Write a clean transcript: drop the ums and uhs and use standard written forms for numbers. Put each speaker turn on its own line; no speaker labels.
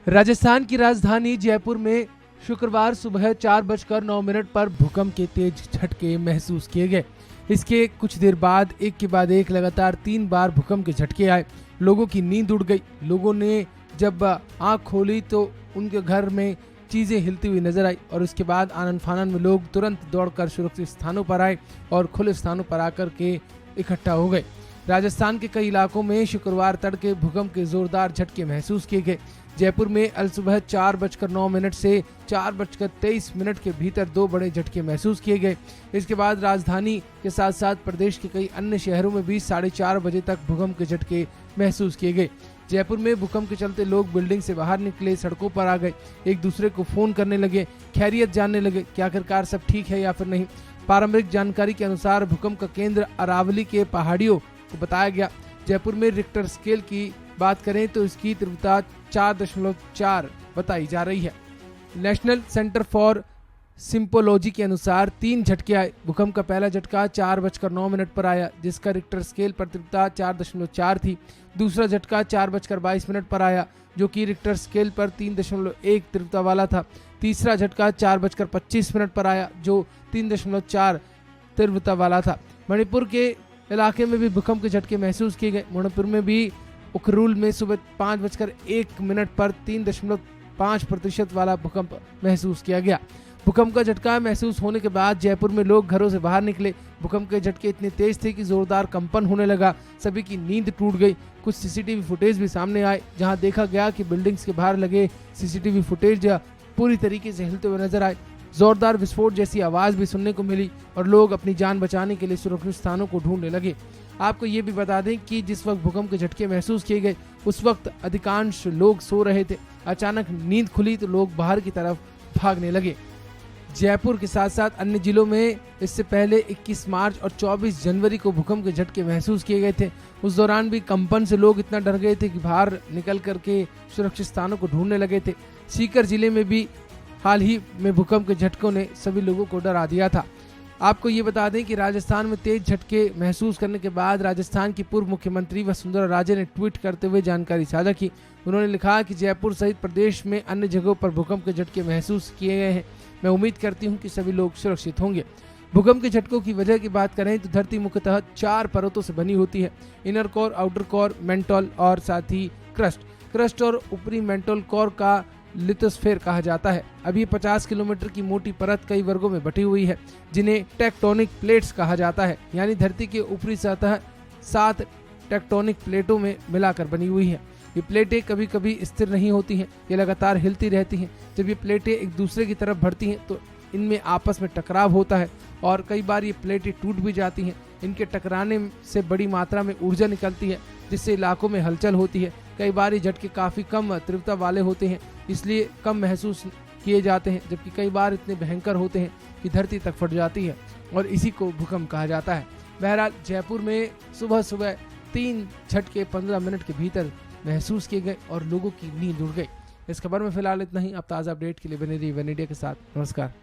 राजस्थान की राजधानी जयपुर में शुक्रवार सुबह 4:09 पर भूकंप के तेज झटके महसूस किए गए। इसके कुछ देर बाद एक के बाद एक लगातार 3 बार भूकंप के झटके आए। लोगों की नींद उड़ गई। लोगों ने जब आंख खोली तो उनके घर में चीजें हिलती हुई नजर आई और उसके बाद आनन फानन में लोग तुरंत दौड़कर सुरक्षित स्थानों पर आए और खुले स्थानों पर आकर के इकट्ठा हो गए। राजस्थान के कई इलाकों में शुक्रवार तड़के भूकंप के जोरदार झटके महसूस किए गए। जयपुर में अल सुबह 4:09 से 4:23 के भीतर 2 बड़े झटके महसूस किए गए। इसके बाद राजधानी के साथ साथ प्रदेश के कई अन्य शहरों में भी 4:30 बजे तक भूकंप के झटके महसूस किए गए। जयपुर में भूकंप के चलते लोग बिल्डिंग से बाहर निकले, सड़कों पर आ गए, एक दूसरे को फोन करने लगे, खैरियत जानने लगे कि आखिरकार सब ठीक है या फिर नहीं। पारंपरिक जानकारी के अनुसार भूकंप का केंद्र अरावली के पहाड़ियों को बताया गया। जयपुर में रिक्टर स्केल की बात करें तो इसकी तीव्रता 4.4 बताई जा रही है। नेशनल सेंटर फॉर सिम्पोलॉजी के अनुसार 3 झटके आए। भूकंप का पहला झटका 4:09 पर आया, जिसका रिक्टर स्केल पर तीव्रता 4.4 थी। दूसरा झटका 4:22 पर आया, जो कि रिक्टर स्केल पर 3.1 तीव्रता वाला था। तीसरा झटका 4:25 पर आया, जो 3.4 तीव्रता वाला था। मणिपुर के इलाके में भी भूकंप के झटके महसूस किए गए। मणिपुर में भी उखरुल में सुबह 5:01 पर 3.5% वाला भूकंप महसूस किया गया। भूकंप का झटका महसूस होने के बाद जयपुर में लोग घरों से बाहर निकले। भूकंप के झटके इतने तेज थे कि जोरदार कंपन होने लगा। सभी की नींद टूट गई। कुछ सीसीटीवी फुटेज भी सामने आए, जहां देखा गया कि बिल्डिंग्स के बाहर लगे सीसीटीवी फुटेज पूरी तरीके से हिलते हुए नजर आए। जोरदार विस्फोट जैसी आवाज भी सुनने को मिली और लोग अपनी जान बचाने के लिए सुरक्षित स्थानों को ढूंढने लगे। आपको ये भी बता दें कि जिस वक्त भूकंप के झटके महसूस किए गए उस वक्त अधिकांश लोग सो रहे थे। अचानक नींद खुली तो लोग बाहर की तरफ भागने लगे। जयपुर के साथ साथ अन्य जिलों में इससे पहले 21 मार्च और 24 जनवरी को भूकंप के झटके महसूस किए गए थे। उस दौरान भी कंपन से लोग इतना डर गए थे कि बाहर निकल करके सुरक्षित स्थानों को ढूंढने लगे थे। सीकर जिले में भी हाल ही में भूकंप के झटकों ने सभी लोगों को डरा दिया था। आपको ये बता दें कि राजस्थान में तेज झटके महसूस करने के बाद राजस्थान की पूर्व मुख्यमंत्री वसुंधरा राजे ने ट्वीट करते हुए जानकारी साझा की। उन्होंने लिखा कि जयपुर सहित प्रदेश में अन्य जगहों पर भूकंप के झटके महसूस किए गए हैं। मैं उम्मीद करती हूं कि सभी लोग सुरक्षित होंगे। भूकंप के झटकों की वजह की बात करें तो धरती मुख्यतः 4 परतों से बनी होती है। Inner core, outer core, mental और साथ ही क्रस्ट और ऊपरी मेंटल कोर का लिथोस्फीयर कहा जाता है। अभी 50 किलोमीटर की मोटी परत कई वर्गों में बटी हुई है, जिन्हें टेक्टोनिक प्लेट्स कहा जाता है। यानी धरती के ऊपरी सतह 7 टेक्टोनिक प्लेटों में मिलाकर बनी हुई है। ये प्लेटें कभी कभी स्थिर नहीं होती हैं, ये लगातार हिलती रहती हैं। जब ये प्लेटें एक दूसरे की तरफ बढ़ती हैं तो इनमें आपस में टकराव होता है और कई बार ये प्लेटें टूट भी जाती हैं। इनके टकराने से बड़ी मात्रा में ऊर्जा निकलती है, जिससे इलाकों में हलचल होती है। कई बार ये झटके काफ़ी कम तीव्रता वाले होते हैं, इसलिए कम महसूस किए जाते हैं, जबकि कई बार इतने भयंकर होते हैं कि धरती तक फट जाती है और इसी को भूकंप कहा जाता है। बहरहाल जयपुर में सुबह सुबह 3 झटके 15 मिनट के भीतर महसूस किए गए और लोगों की नींद उड़ गई। इस खबर में फिलहाल इतना ही। अब ताज़ा अपडेट के लिए बने रहिए वन इंडिया के साथ। नमस्कार।